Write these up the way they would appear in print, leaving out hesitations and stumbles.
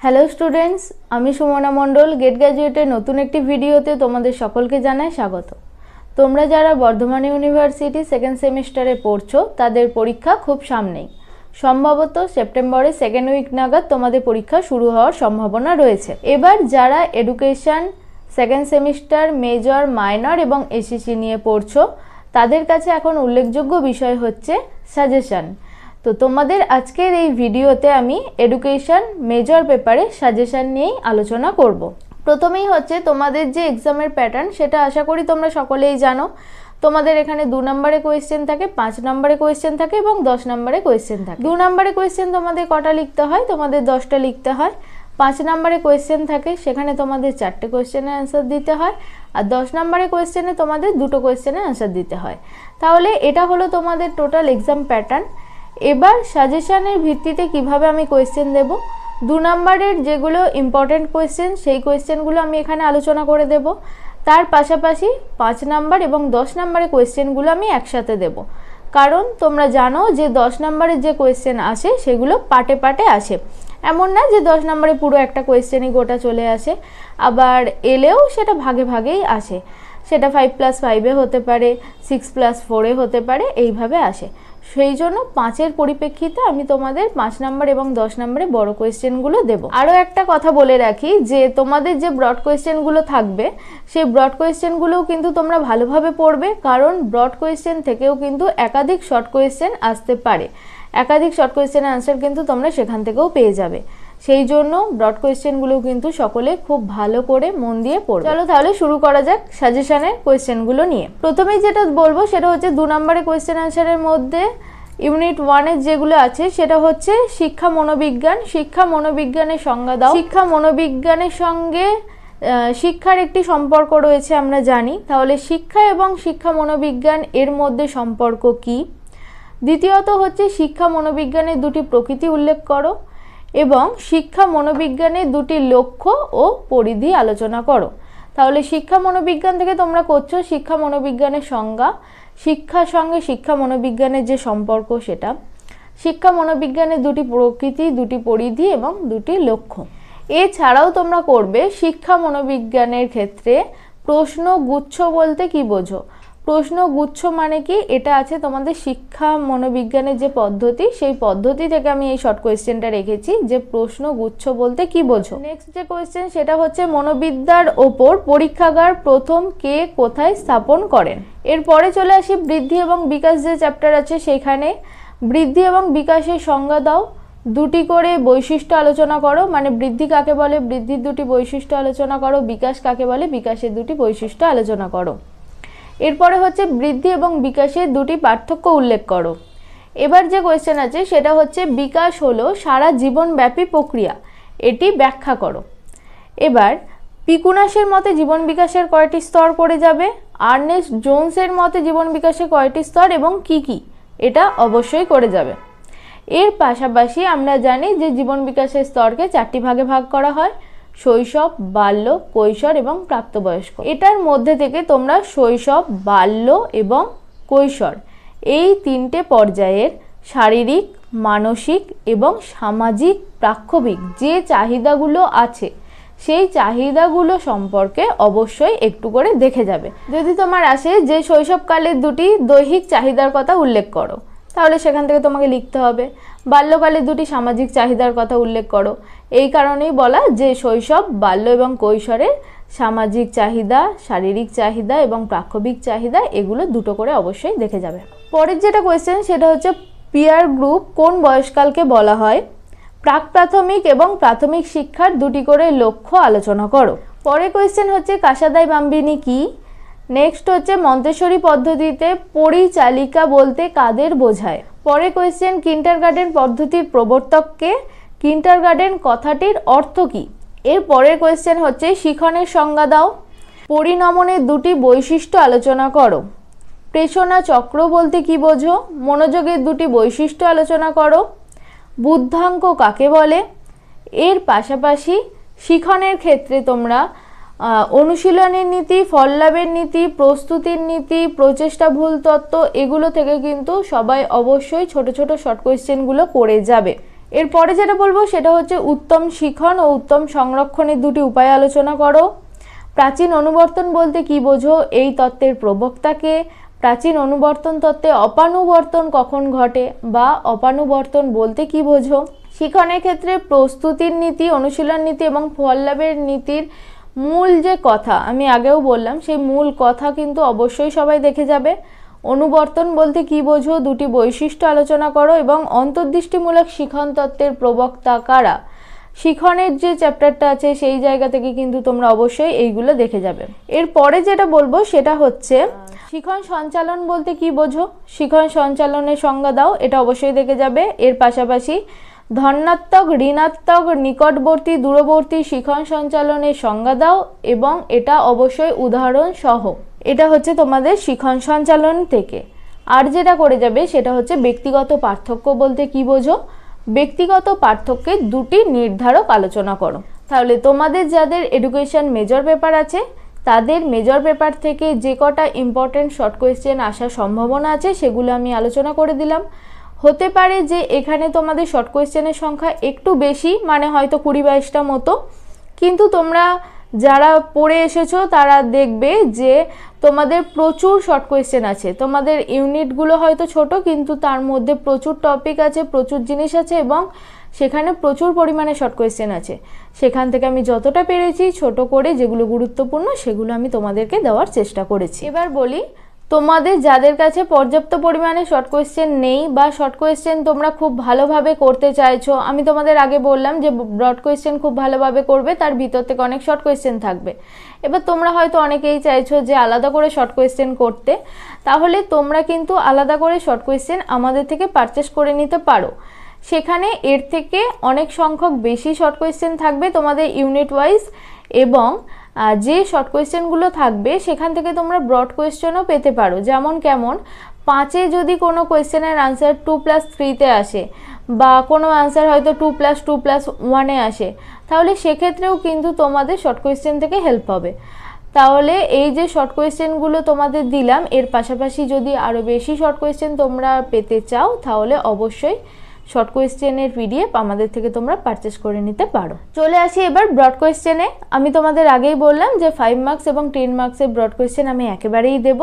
Hello students, আমি সুমনা মণ্ডল gate গ্র্যাজুয়েটের নতুন একটি ভিডিওতে তোমাদের সকলকে জানাই স্বাগত। তোমরা যারা বর্ধমান ইউনিভার্সিটি সেকেন্ড সেমিস্টারে পড়ছো তাদের পরীক্ষা খুব সামনেই, সম্ভবত সেপ্টেম্বরের সেকেন্ড উইক নাগাদ তোমাদের পরীক্ষা শুরু হওয়ার সম্ভাবনা রয়েছে। এবার যারা education second semester major minor এবং এসিসি নিয়ে পড়ছো তাদের কাছে এখন উল্লেখযোগ্য বিষয় হচ্ছে সাজেশন। তো তোমাদের আজকের এই ভিডিওতে আমি এডুকেশন মেজর পেপারে সাজেশন নিয়েই আলোচনা করব। প্রথমেই হচ্ছে তোমাদের যে এক্সামের প্যাটার্ন সেটা আশা করি তোমরা সকলেই জানো। তোমাদের এখানে 2 নম্বরে কোয়েশ্চেন থাকে, 5 নম্বরে কোয়েশ্চেন থাকে এবং 10 নম্বরে কোয়েশ্চেন থাকে। 2 নম্বরে কোয়েশ্চেন তোমাদের কটা লিখতে হয়? তোমাদের 10টা লিখতে হয়। 5 নম্বরে কোয়েশ্চেন থাকে, সেখানে তোমাদের 4টে কোয়েশ্চেনের অ্যান্সার দিতে হয়। আর 10 নম্বরে কোয়েশ্চেনে তোমাদের 2টো কোয়েশ্চেনের অ্যান্সার দিতে হয়। তাহলে এটা হলো তোমাদের টোটাল এক্সাম প্যাটার্ন। এবার সাজেশনের ভিত্তিতে কিভাবে আমি কোয়েশ্চেন দেব, 2 নম্বরের যেগুলো ইম্পর্টেন্ট কোয়েশ্চেন সেই কোয়েশ্চেনগুলো আমি এখানে আলোচনা করে দেব। তার পাশাপাশি 5 নম্বর এবং 10 নম্বরের কোয়েশ্চেনগুলো আমি একসাথে দেব, কারণ তোমরা জানো যে 10 নম্বরের যে কোয়েশ্চেন আসে সেগুলো পার্টে পার্টে আসে। এমন না যে 10 নম্বরে পুরো একটা কোয়েশ্চেনই গোটা চলে আসে, আবার এলেও সেটা ভাগে ভাগেই আসে। সেটা 5+5-এ হতে পারে, 6+4-এ হতে পারে, এইভাবে আসে। সেই জন্য 5-এর পরিপ্রেক্ষিতে আমি তোমাদের 5 নম্বর এবং 10 নম্বরে বড় কোয়েশ্চেনগুলো দেব। আরও একটা কথা বলে রাখি যে তোমাদের যে ব্রড কোয়েশ্চেনগুলো থাকবে সেই ব্রড কোয়েশ্চেনগুলোও কিন্তু তোমরা ভালোভাবে পড়বে, কারণ ব্রড কোয়েশ্চেন থেকেও কিন্তু একাধিক শর্ট কোয়েশ্চেন আসতে পারে। একাধিক শর্ট কোয়েশ্চেনের আনসার কিন্তু তোমরা সেখান থেকেও পেয়ে যাবে। সেই জন্য ব্রড কোয়েশ্চেনগুলো কিন্তু সকলে খুব ভালো করে মন দিয়ে পড়বে। চলো তাহলে শুরু করা যাক সাজেশনের কোয়েশ্চেনগুলো নিয়ে। প্রথমেই যেটা বলবো সেটা হচ্ছে 2 নম্বরের কোয়েশ্চেন আনসারের মধ্যে ইউনিট 1-এর যেগুলো আছে সেটা হচ্ছে শিক্ষা মনোবিজ্ঞান। শিক্ষা মনোবিজ্ঞানের সংজ্ঞা দাও। শিক্ষা মনোবিজ্ঞানের সঙ্গে শিক্ষার একটি সম্পর্ক রয়েছে আমরা জানি, তাহলে শিক্ষা এবং শিক্ষা মনোবিজ্ঞান এর মধ্যে সম্পর্ক কি। দ্বিতীয়ত হচ্ছে শিক্ষা মনোবিজ্ঞানের 2টি প্রকৃতি উল্লেখ করো এবং শিক্ষা মনোবিজ্ঞানের 2টি লক্ষ্য ও পরিধি আলোচনা করো। তাহলে শিক্ষা মনোবিজ্ঞান থেকে তোমরা করছো শিক্ষা মনোবিজ্ঞানের সংজ্ঞা, শিক্ষার সঙ্গে শিক্ষা মনোবিজ্ঞানের যে সম্পর্ক সেটা, শিক্ষা মনোবিজ্ঞানের 2টি প্রকৃতি, 2টি পরিধি এবং 2টি লক্ষ্য। এছাড়াও তোমরা করবে শিক্ষা মনোবিজ্ঞানের ক্ষেত্রে প্রশ্নগুচ্ছ বলতে কি বোঝো। প্রশ্নগুচ্ছ মানে কি, এটা আছে তোমাদের শিক্ষা মনোবিজ্ঞানের যে পদ্ধতি সেই পদ্ধতি থেকে আমি এই শর্ট কোয়েশ্চেনটা রেখেছি যে প্রশ্নগুচ্ছ বলতে কি বোঝো। নেক্সট যে কোয়েশ্চেন সেটা হচ্ছে মনোবিদ্যার ওপর পরীক্ষাগার প্রথম কে কোথায় স্থাপন করেন। এরপরে চলে আসি বৃদ্ধি এবং বিকাশ যে চ্যাপ্টার আছে সেইখানে বৃদ্ধি এবং বিকাশের সংজ্ঞা দাও। 2টি করে বৈশিষ্ট্য আলোচনা করো, মানে বৃদ্ধি কাকে বলে বৃদ্ধির 2টি বৈশিষ্ট্য আলোচনা করো, বিকাশ কাকে বলে বিকাশের 2টি বৈশিষ্ট্য আলোচনা করো। এরপরে হচ্ছে বৃদ্ধি এবং বিকাশের 2টি পার্থক্য উল্লেখ করো। এবার যে কোয়েশ্চেন আছে সেটা হচ্ছে বিকাশ হলো সারা জীবনব্যাপী প্রক্রিয়া, এটি ব্যাখ্যা করো। এবার পিকুনাসের মতে জীবন বিকাশের কয়টি স্তর পড়ে যাবে, আর্নেস্ট জোন্সের মতে জীবন বিকাশের কয়টি স্তর এবং কি কি, এটা অবশ্যই করে যাবে। এর পাশাপাশি আমরা জানি যে জীবন বিকাশের স্তরকে 4টি ভাগে ভাগ করা হয়, শৈশব, বাল্য, কৈশোর এবং প্রাপ্তবয়স্ক। এটার মধ্যে থেকে তোমরা শৈশব, বাল্য এবং কৈশোর এই 3টে পর্যায়ের শারীরিক, মানসিক এবং সামাজিক প্রাক্ষবিক যে চাহিদাগুলো আছে সেই চাহিদাগুলো সম্পর্কে অবশ্যই একটু করে দেখে যাবে। যদি তোমার আসে যে শৈশবকালের 2টি দৈহিক চাহিদার কথা উল্লেখ করো, তাহলে সেখান থেকে তোমাকে লিখতে হবে বাল্যকালে 2টি সামাজিক চাহিদার কথা উল্লেখ করো। এই কারণেই বলা যে শৈশব, বাল্য এবং কৈশোরের সামাজিক চাহিদা, শারীরিক চাহিদা এবং প্রাক্ষবিক চাহিদা এগুলো 2টো করে অবশ্যই দেখে যাবে। পরের যেটা কোয়েশ্চেন সেটা হচ্ছে পিয়ার গ্রুপ কোন বয়সকালকে বলা হয়। প্রাক প্রাথমিক এবং প্রাথমিক শিক্ষার 2টি করে লক্ষ্য আলোচনা করো। পরের কোয়েশ্চেন হচ্ছে কাসাদাই বাম্বিনী কি। নেক্সট হচ্ছে মন্তেশ্বরী পদ্ধতিতে পরিচালিকা বলতে কাদের বোঝায়। পরে কোয়েশ্চেন কিন্ডারগার্টেন পদ্ধতির প্রবর্তককে, কিন্ডারগার্টেন কথাটির অর্থ কী। এর পরের কোয়েশ্চেন হচ্ছে শিখনের সংজ্ঞা দাও। পরিণমনের 2টি বৈশিষ্ট্য আলোচনা করো। প্রেষণা চক্র বলতে কি বোঝো। মনোযোগের 2টি বৈশিষ্ট্য আলোচনা করো। বুদ্ধাঙ্ক কাকে বলে। এর পাশাপাশি শিখনের ক্ষেত্রে তোমরা অনুশীলনের নীতি, ফল লাভের নীতি, প্রস্তুতির নীতি, প্রচেষ্টা ভুল তত্ত্ব এগুলো থেকে কিন্তু সবাই অবশ্যই ছোট ছোট শর্ট কোয়েশ্চেনগুলো করে যাবে। এরপরে যেটা বলবো সেটা হচ্ছে উত্তম শিখন ও উত্তম সংরক্ষণের দুটি উপায় আলোচনা করো। প্রাচীন অনুবর্তন বলতে কি বোঝো, এই তত্ত্বের প্রবক্তাকে। প্রাচীন অনুবর্তন তত্ত্বে অপানুবর্তন কখন ঘটে বা অপানুবর্তন বলতে কি বোঝো। শিখনের ক্ষেত্রে প্রস্তুতির নীতি, অনুশীলন নীতি এবং ফল লাভের নীতির মূল যে কথা আমি আগেও বললাম, সেই মূল কথা কিন্তু অবশ্যই সবাই দেখে যাবে। অনুবর্তন বলতে কি বোঝো, দুটি বৈশিষ্ট্য আলোচনা করো এবং অন্তর্দৃষ্টিমূলক শিখন তত্ত্বের প্রবক্তা কারা। শিখনের যে চ্যাপ্টারটা আছে সেই জায়গা থেকে কিন্তু তোমরা অবশ্যই এইগুলো দেখে যাবে। এরপরে যেটা বলবো সেটা হচ্ছে শিখন সঞ্চালন বলতে কি বোঝো, শিখন সঞ্চালনের সংজ্ঞা দাও, এটা অবশ্যই দেখে যাবে। এর পাশাপাশি ধনাত্মক, ঋণাত্মক, নিকটবর্তী, দূরবর্তী শিখন সঞ্চালনের সংজ্ঞা দাও এবং এটা অবশ্যই উদাহরণ সহ। এটা হচ্ছে তোমাদের শিখন সঞ্চালন থেকে। আর যেটা করে যাবে সেটা হচ্ছে ব্যক্তিগত পার্থক্য বলতে কি বোঝো, ব্যক্তিগত পার্থক্যের দুটি নির্ধারক আলোচনা করো। তাহলে তোমাদের যাদের এডুকেশন মেজর পেপার আছে তাদের মেজর পেপার থেকে যে কটা ইম্পর্টেন্ট শর্ট কোয়েশ্চেন আসার সম্ভাবনা আছে সেগুলো আমি আলোচনা করে দিলাম। হতে পারে যে এখানে তোমাদের শর্ট কোয়েশ্চেনের সংখ্যা একটু বেশি, মানে হয়তো 20-22টা মতো, কিন্তু তোমরা যারা পড়ে এসেছো তারা দেখবে যে তোমাদের প্রচুর শর্ট কোয়েশ্চেন আছে। তোমাদের ইউনিটগুলো হয়তো ছোট কিন্তু তার মধ্যে প্রচুর টপিক আছে, প্রচুর জিনিস আছে এবং সেখানে প্রচুর পরিমাণে শর্ট কোয়েশ্চেন আছে। সেখান থেকে আমি যতটা পেরেছি ছোট করে যেগুলো গুরুত্বপূর্ণ সেগুলো আমি তোমাদেরকে দেওয়ার চেষ্টা করেছি। এবার বলি, তোমাদের যাদের কাছে পর্যাপ্ত পরিমাণে শর্ট কোয়েশ্চেন নেই বা শর্ট কোয়েশ্চেন তোমরা খুব ভালোভাবে করতে চাইছো, আমি তোমাদের আগে বললাম যে ব্রড কোয়েশ্চেন খুব ভালোভাবে করবে, তার ভিতর থেকে অনেক শর্ট কোয়েশ্চেন থাকবে। এবার তোমরা হয়তো অনেকেই চাইছো যে আলাদা করে শর্ট কোয়েশ্চেন করতে, তাহলে তোমরা কিন্তু আলাদা করে শর্ট কোয়েশ্চেন আমাদের থেকে পারচেস করে নিতে পারো। সেখানে এর থেকে অনেক সংখ্যক বেশি শর্ট কোয়েশ্চেন থাকবে তোমাদের ইউনিট ওয়াইজ, এবং যে শর্ট কোয়েশ্চেনগুলো থাকবে সেখান থেকে তোমরা ব্রড কোয়েশ্চেনও পেতে পারো। যেমন কেমন, 5-এ যদি কোনো কোয়েশ্চেনের আনসার 2+3-তে আসে বা কোনো আনসার হয়তো 2+2+1-এ আসে, তাহলে সেক্ষেত্রেও কিন্তু তোমাদের শর্ট কোয়েশ্চেন থেকে হেল্প হবে। তাহলে এই যে শর্ট কোয়েশ্চেনগুলো তোমাদের দিলাম, এর পাশাপাশি যদি আরও বেশি শর্ট কোয়েশ্চেন তোমরা পেতে চাও তাহলে অবশ্যই শর্ট কোয়েশ্চেনের পিডিএফ আমাদের থেকে তোমরা পারচেস করে নিতে পারো। চলে আসি এবার ব্রড কোয়েশ্চেনে। আমি তোমাদের আগেই বললাম যে 5 মার্কস এবং 10 মার্কসের ব্রড কোয়েশ্চেন আমি একেবারেই দেব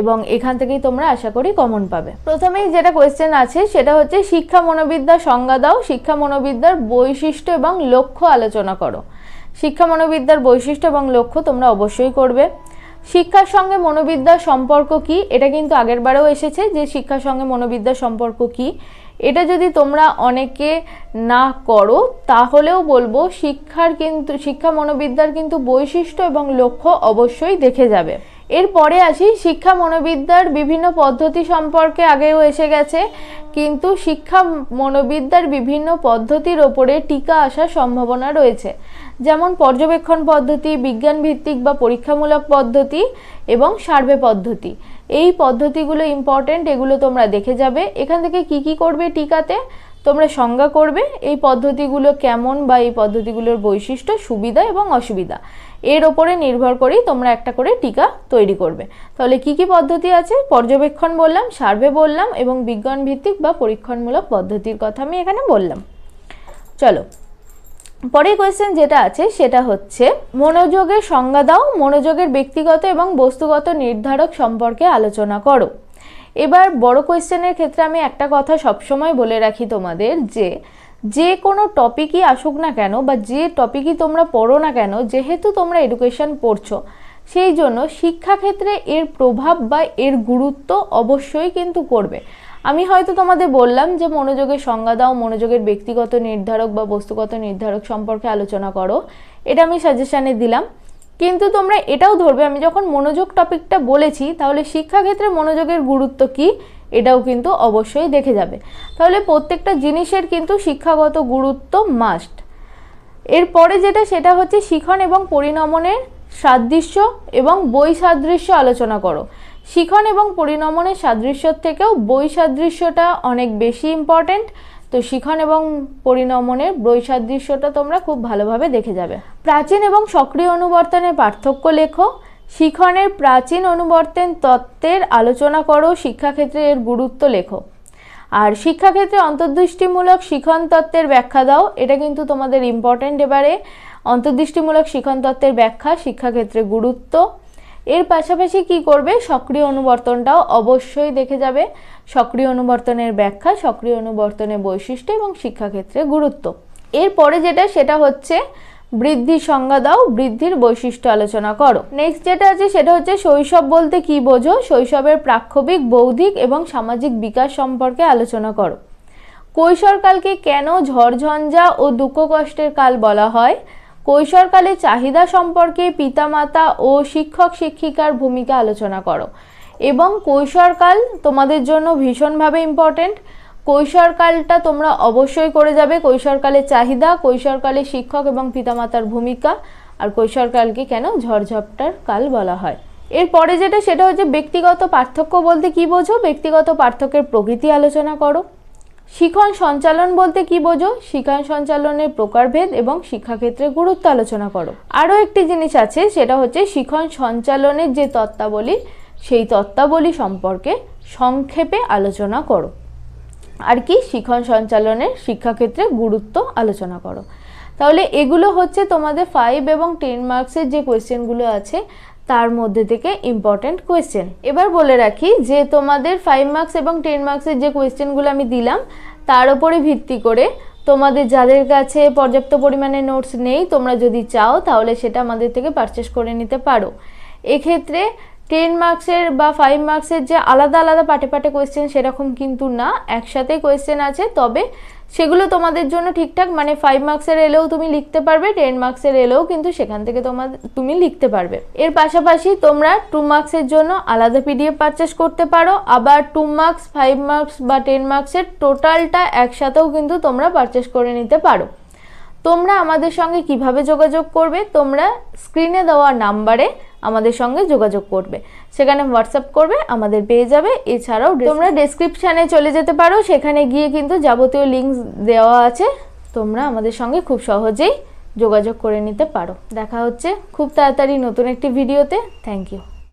এবং এখান থেকেই তোমরা আশা করি কমন পাবে। প্রথমেই যেটা কোয়েশ্চেন আছে সেটা হচ্ছে শিক্ষা মনোবিদ্যার সংজ্ঞা দাও, শিক্ষা মনোবিদ্যার বৈশিষ্ট্য এবং লক্ষ্য আলোচনা করো। শিক্ষা মনোবিদ্যার বৈশিষ্ট্য এবং লক্ষ্য তোমরা অবশ্যই করবে। শিক্ষার সঙ্গে মনোবিদ্যার সম্পর্ক কি, এটা কিন্তু আগের বারেও এসেছে যে শিক্ষার সঙ্গে মনোবিদ্যার সম্পর্ক কি। এটা যদি তোমরা অনেকে না করো তাহলেও বলবো শিক্ষা মনোবিদ্যার কিন্তু বৈশিষ্ট্য এবং লক্ষ্য অবশ্যই দেখে যাবে। এরপরে আসি শিক্ষা মনোবিদ্যার বিভিন্ন পদ্ধতি সম্পর্কে, আগেও এসে গেছে, কিন্তু শিক্ষা মনোবিদ্যার বিভিন্ন পদ্ধতির ওপরে টিকা আসার সম্ভাবনা রয়েছে। যেমন পর্যবেক্ষণ পদ্ধতি, বিজ্ঞান ভিত্তিক বা পরীক্ষামূলক পদ্ধতি এবং সার্ভে পদ্ধতি। এই পদ্ধতিগুলো ইম্পর্টেন্ট, এগুলো তোমরা দেখে যাবে। এখান থেকে কি কি করবে টিকাতে, তোমরা সংজ্ঞা করবে এই পদ্ধতিগুলো কেমন বা এই পদ্ধতিগুলোর বৈশিষ্ট্য, সুবিধা এবং অসুবিধা, এর ওপরে নির্ভর করেই তোমরা একটা করে টিকা তৈরি করবে। তাহলে কি কি পদ্ধতি আছে, পর্যবেক্ষণ বললাম, সার্ভে বললাম এবং বিজ্ঞান ভিত্তিক বা পরীক্ষণমূলক পদ্ধতির কথা আমি এখানে বললাম। চলো পরের কোয়েশ্চেন যেটা আছে সেটা হচ্ছে মনোযোগের সংজ্ঞা দাও, মনোযোগের ব্যক্তিগত এবং বস্তুগত নির্ধারক সম্পর্কে আলোচনা করো। এবার বড় কোয়েশ্চেনের ক্ষেত্রে আমি একটা কথা সবসময় বলে রাখি তোমাদের, যে কোনো টপিকই আসুক না কেন বা যে টপিকই তোমরা পড়ো না কেন, যেহেতু তোমরা এডুকেশন পড়ছো সেই জন্য শিক্ষাক্ষেত্রে এর প্রভাব বা এর গুরুত্ব অবশ্যই কিন্তু করবে। আমি হয়তো তোমাদের বললাম যে মনোযোগের সংজ্ঞা দাও, মনোযোগের ব্যক্তিগত নির্ধারক বা বস্তুগত নির্ধারক সম্পর্কে আলোচনা করো, এটা আমি সাজেশানে দিলাম, কিন্তু তোমরা এটাও ধরবে আমি যখন মনোযোগ টপিকটা বলেছি তাহলে শিক্ষাক্ষেত্রে মনোযোগের গুরুত্ব কি এটাও কিন্তু অবশ্যই দেখে যাবে। তাহলে প্রত্যেকটা জিনিসের কিন্তু শিক্ষাগত গুরুত্ব মাস্ট। এরপরে যেটা সেটা হচ্ছে শিখন এবং পরিণমনের সাদৃশ্য এবং বৈসাদৃশ্য আলোচনা করো। শিখন এবং পরিণমনের সাদৃশ্যর থেকেও বৈসাদৃশ্যটা অনেক বেশি ইম্পর্টেন্ট, তো শিখন এবং পরিণমনের বৈসাদৃশ্যটা তোমরা খুব ভালোভাবে দেখে যাবে। প্রাচীন এবং সক্রিয় অনুবর্তনের পার্থক্য লেখো। শিখনের প্রাচীন অনুবর্তন তত্ত্বের আলোচনা করো, শিক্ষাক্ষেত্রে এর গুরুত্ব লেখো। আর শিক্ষাক্ষেত্রে অন্তর্দৃষ্টিমূলক শিখন তত্ত্বের ব্যাখ্যা দাও, এটা কিন্তু তোমাদের ইম্পর্টেন্ট। এবারে অন্তর্দৃষ্টিমূলক শিখন তত্ত্বের ব্যাখ্যা, শিক্ষাক্ষেত্রে গুরুত্ব। এর পাশাপাশি কি করবে, সক্রিয় অনুবর্তনটাও অবশ্যই দেখে যাবে। সক্রিয় অনুবর্তনের ব্যাখ্যা, সক্রিয় অনুবর্তনের বৈশিষ্ট্য এবং শিক্ষাক্ষেত্রে গুরুত্ব। এরপরে সেটা হচ্ছে বৃদ্ধির সংজ্ঞা দাও, বৃদ্ধির বৈশিষ্ট্য আলোচনা করো। নেক্সট যেটা আছে সেটা হচ্ছে শৈশব বলতে কি বোঝো, শৈশবের প্রাক্ষবিক, বৌদ্ধিক এবং সামাজিক বিকাশ সম্পর্কে আলোচনা করো। কৈশোরকালকে কেন ঝড়ঝঞ্ঝা ও দুঃখ কষ্টের কাল বলা হয়? কৈশোরকালে চাহিদা সম্পর্কে পিতামাতা ও শিক্ষক শিক্ষিকার ভূমিকা আলোচনা করো। এবং কৈশোরকাল তোমাদের জন্য ভীষণভাবে ইম্পর্টেন্ট। কৈশোরকালটা তোমরা অবশ্যই করে যাবে। কৈশোরকালে চাহিদা, কৈশোরকালে শিক্ষক এবং পিতামাতার ভূমিকা, আর কৈশোরকালকে কেন ঝড়ঝাপটার কাল বলা হয়। এরপরে সেটা হচ্ছে ব্যক্তিগত পার্থক্য বলতে কি বোঝো, ব্যক্তিগত পার্থক্যের প্রকৃতি আলোচনা করো। শিখন সঞ্চালন বলতে কি বোঝো, শিখন সঞ্চালনের প্রকারভেদ এবং শিক্ষাক্ষেত্রে গুরুত্ব আলোচনা করো। আরও একটি জিনিস আছে, সেটা হচ্ছে শিখন সঞ্চালনের যে তত্ত্বাবলী, সেই তত্ত্বাবলী সম্পর্কে সংক্ষেপে আলোচনা করো। আর কি, শিখন সঞ্চালনের শিক্ষাক্ষেত্রে গুরুত্ব আলোচনা করো। তাহলে এগুলো হচ্ছে তোমাদের 5 এবং 10 মার্কসের যে কোয়েশ্চেনগুলো আছে তার মধ্যে থেকে ইম্পর্টেন্ট কোয়েশ্চেন। এবার বলে রাখি যে তোমাদের 5 মার্কস এবং 10 মার্কসের যে কোয়েশ্চেনগুলো আমি দিলাম তার উপরে ভিত্তি করে তোমাদের যাদের কাছে পর্যাপ্ত পরিমাণে নোটস নেই, তোমরা যদি চাও তাহলে সেটা আমাদের থেকে পারচেস করে নিতে পারো। এক্ষেত্রে 10 মার্কসের বা 5 মার্কসের যে আলাদা আলাদা পাটে পাটে কোয়েশ্চেন সেরকম কিন্তু না, একসাথেই কোয়েশ্চেন আছে। তবে সেগুলো তোমাদের জন্য ঠিকঠাক, মানে 5 মার্কসের এলেও তুমি লিখতে পারবে, 10 মার্কসের এলেও কিন্তু সেখান থেকে তুমি লিখতে পারবে। এর পাশাপাশি তোমরা 2 মার্কসের জন্য আলাদা পিডিএফ পারচেস করতে পারো, আবার 2 মার্কস, 5 মার্কস বা 10 মার্কসের টোটালটা একসাথেও কিন্তু তোমরা পারচেস করে নিতে পারো। তোমরা আমাদের সঙ্গে কিভাবে যোগাযোগ করবে, তোমরা স্ক্রিনে দেওয়া নাম্বারে আমাদের সঙ্গে যোগাযোগ করবে, সেখানে হোয়াটসঅ্যাপ করবে, আমাদের পেয়ে যাবে। এছাড়াও তোমরা ডেসক্রিপশানে চলে যেতে পারো, সেখানে গিয়ে কিন্তু যাবতীয় লিঙ্ক দেওয়া আছে, তোমরা আমাদের সঙ্গে খুব সহজেই যোগাযোগ করে নিতে পারো। দেখা হচ্ছে খুব তাড়াতাড়ি নতুন একটি ভিডিওতে। Thank you.